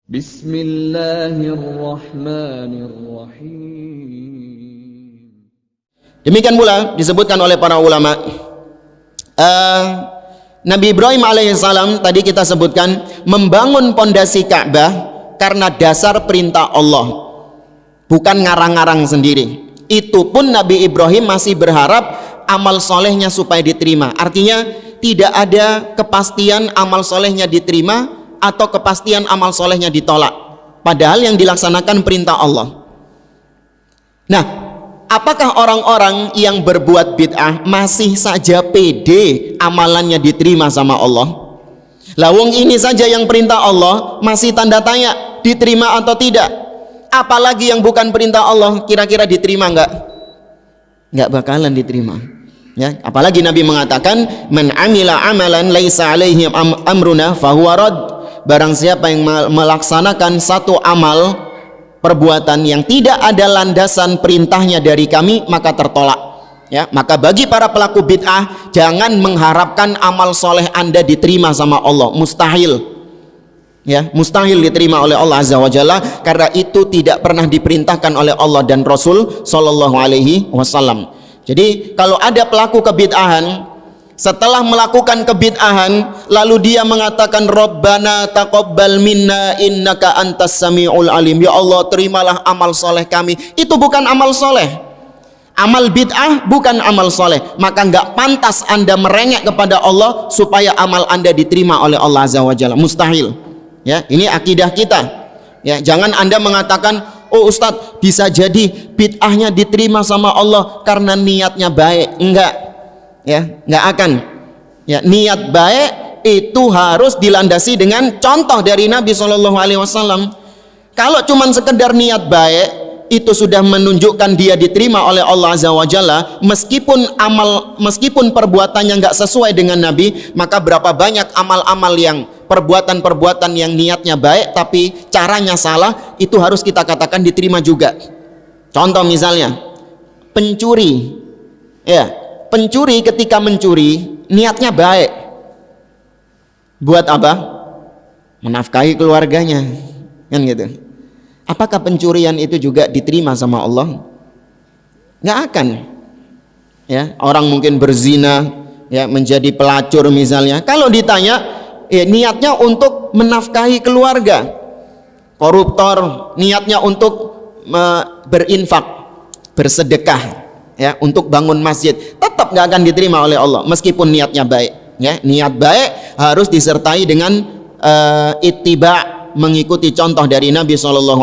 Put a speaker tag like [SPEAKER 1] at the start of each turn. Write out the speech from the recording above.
[SPEAKER 1] Bismillahirrahmanirrahim.
[SPEAKER 2] Demikian pula disebutkan oleh para ulama, Nabi Ibrahim alaihissalam tadi kita sebutkan membangun pondasi Ka'bah karena dasar perintah Allah, bukan ngarang-ngarang sendiri. Itu pun Nabi Ibrahim masih berharap amal solehnya supaya diterima. Artinya tidak ada kepastian amal solehnya diterima atau kepastian amal solehnya ditolak, padahal yang dilaksanakan perintah Allah. Nah, apakah orang-orang yang berbuat bid'ah masih saja pede amalannya diterima sama Allah? Lawung ini saja yang perintah Allah masih tanda tanya diterima atau tidak, apalagi yang bukan perintah Allah, kira-kira diterima enggak? Enggak bakalan diterima. Ya, apalagi Nabi mengatakan man amila amalan laisa alaihi amruna fahuwa rad. Barang siapa yang melaksanakan satu amal perbuatan yang tidak ada landasan perintahnya dari kami, maka tertolak. Ya, maka bagi para pelaku bid'ah, jangan mengharapkan amal soleh Anda diterima sama Allah, mustahil. Ya, mustahil diterima oleh Allah Azza wa Jalla, karena itu tidak pernah diperintahkan oleh Allah dan Rasul Sallallahu Alaihi Wasallam. Jadi kalau ada pelaku kebid'ahan, setelah melakukan kebid'ahan lalu dia mengatakan Rabbana taqabbal minna innaka antas samiul alim, ya Allah terimalah amal soleh kami, itu bukan amal soleh. Amal bid'ah bukan amal soleh, maka nggak pantas Anda merengek kepada Allah supaya amal Anda diterima oleh Allah Azza wa Jalla, mustahil. Ya, ini akidah kita. Ya, jangan Anda mengatakan, oh Ustadz bisa jadi bid'ahnya diterima sama Allah karena niatnya baik. Enggak. Ya, nggak akan. Ya, niat baik itu harus dilandasi dengan contoh dari Nabi SAW. Kalau cuman sekedar niat baik, itu sudah menunjukkan dia diterima oleh Allah Azza wa Jalla, meskipun perbuatannya nggak sesuai dengan Nabi. Maka berapa banyak amal-amal yang perbuatan-perbuatan yang niatnya baik tapi caranya salah, itu harus kita katakan diterima juga. Contoh misalnya pencuri. Ya, pencuri ketika mencuri niatnya baik, buat apa? Menafkahi keluarganya, kan gitu. Apakah pencurian itu juga diterima sama Allah? Nggak akan. Ya, orang mungkin berzina, ya, menjadi pelacur misalnya, kalau ditanya, ya, niatnya untuk menafkahi keluarga. Koruptor niatnya untuk berinfak, bersedekah, ya, untuk bangun masjid, tetap nggak akan diterima oleh Allah meskipun niatnya baik. Ya, niat baik harus disertai dengan ittiba, mengikuti contoh dari Nabi SAW.